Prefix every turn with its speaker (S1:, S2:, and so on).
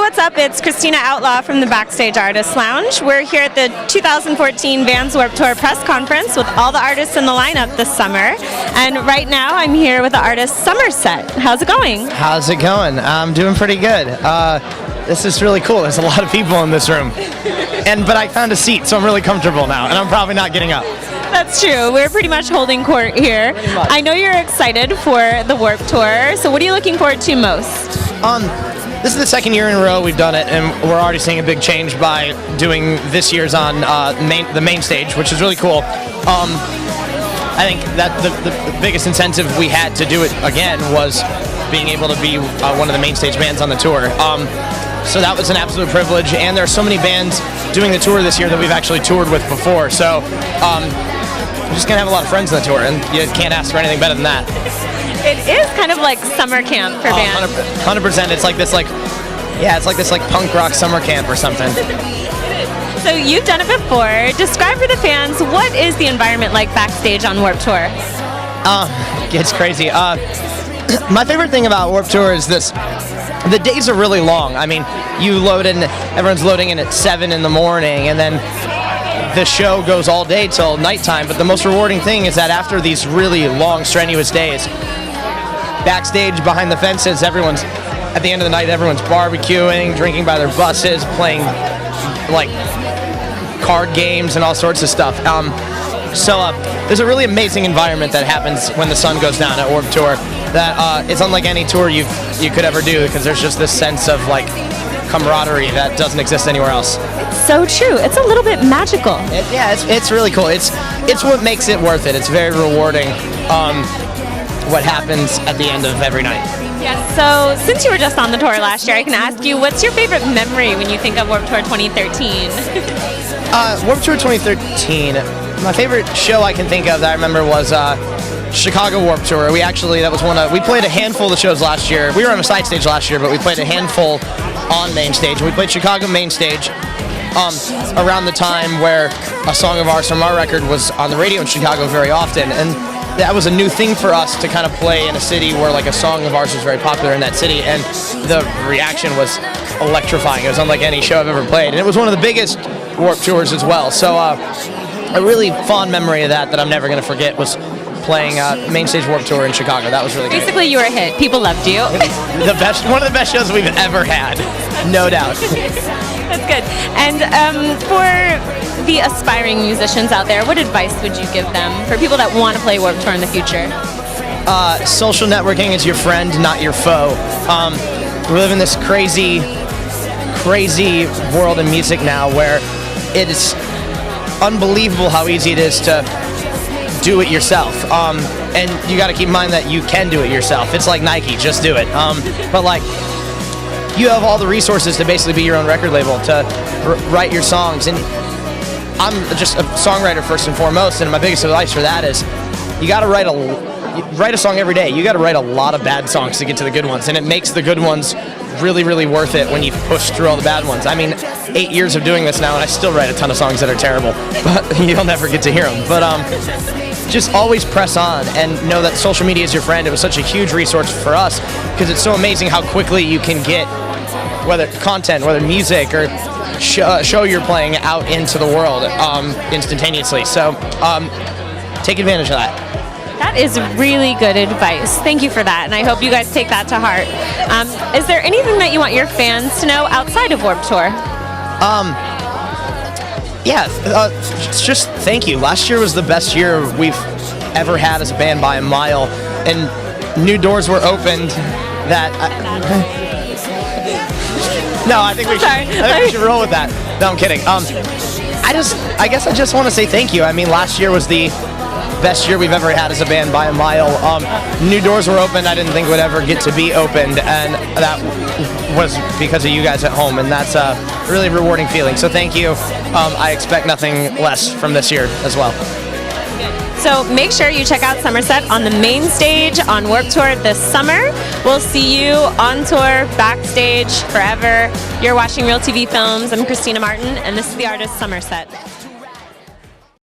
S1: what's up? It's Christina Outlaw from the Backstage Artists Lounge. We're here at the 2014 Vans Warped Tour press conference with all the artists in the lineup this summer. And right now I'm here with the artist Somerset. How's it going?
S2: How's it going? I'm doing pretty good. This is really cool. There's a lot of people in this room. But I found a seat, so I'm really comfortable now, and I'm probably not getting up.
S1: That's true. We're pretty much holding court here. I know you're excited for the Warped Tour, so what are you looking forward to most?
S2: This is the second year in a row we've done it, and we're already seeing a big change by doing this year's on the main stage, which is really cool. I think that the biggest incentive we had to do it again was being able to be one of the main stage bands on the tour. So that was an absolute privilege, and there are so many bands doing the tour this year that we've actually toured with before. So we're just gonna have a lot of friends on the tour, and you can't ask for anything better than that.
S1: It is kind of like summer camp for bands.
S2: 100%. It's like this, punk rock summer camp or something.
S1: So you've done it before. Describe for the fans, what is the environment like backstage on Warped Tour?
S2: It's crazy. My favorite thing about Warped Tour is this. The days are really long. I mean, you load in, everyone's loading in at 7 in the morning, and then the show goes all day till nighttime. But the most rewarding thing is that after these really long, strenuous days, backstage behind the fences, at the end of the night, everyone's barbecuing, drinking by their buses, playing like card games and all sorts of stuff. So there's a really amazing environment that happens when the sun goes down at Warped Tour that is unlike any tour you could ever do, because there's just this sense of like camaraderie that doesn't exist anywhere else.
S1: It's so true. It's a little bit magical.
S2: It's really cool. It's what makes it worth it. It's very rewarding. What happens at the end of every night.
S1: Yes, so since you were just on the tour last year, I can ask you, what's your favorite memory when you think of Warped Tour 2013?
S2: Warped Tour 2013, my favorite show I can think of that I remember was Chicago Warped Tour. We played a handful of the shows last year. We were on a side stage last year, but we played a handful on main stage. We played Chicago main stage around the time where a song of ours from our record was on the radio in Chicago very often, and that was a new thing for us to kind of play in a city where like a song of ours was very popular in that city, and the reaction was electrifying. It was unlike any show I've ever played, and it was one of the biggest Warped Tours as well. So a really fond memory of that I'm never going to forget was playing main stage Warped Tour in Chicago. That was really great.
S1: Basically, you were a hit. People loved you.
S2: One of the best shows we've ever had, no doubt.
S1: That's good. And for the aspiring musicians out there, what advice would you give them for people that want to play Warped Tour in the future?
S2: Social networking is your friend, not your foe. We live in this crazy world in music now where it is unbelievable how easy it is to do it yourself. And you got to keep in mind that you can do it yourself. It's like Nike, just do it. But like, you have all the resources to basically be your own record label, to write your songs. And I'm just a songwriter first and foremost, and my biggest advice for that is you got to write a song every day. You got to write a lot of bad songs to get to the good ones, and it makes the good ones really, really worth it when you push through all the bad ones. I mean, 8 years of doing this now, and I still write a ton of songs that are terrible, but you'll never get to hear them. But just always press on and know that social media is your friend. It was such a huge resource for us because it's so amazing how quickly you can get whether content, whether music or show you're playing out into the world instantaneously. So take advantage of that.
S1: That is really good advice. Thank you for that, and I hope you guys take that to heart. Is there anything that you want your fans to know outside of Warped Tour?
S2: Just thank you. Last year was the best year we've ever had as a band by a mile, and new doors were opened that I think we should roll with that. No, I'm kidding. I guess I just want to say thank you. I mean, last year was the best year we've ever had as a band by a mile. New doors were opened I didn't think would ever get to be opened, and that was because of you guys at home, and that's a really rewarding feeling. So thank you. I expect nothing less from this year as well.
S1: So make sure you check out Somerset on the main stage on Warped Tour this summer. We'll see you on tour, backstage, forever. You're watching Real TV Films. I'm Christina Martin, and this is the artist Somerset.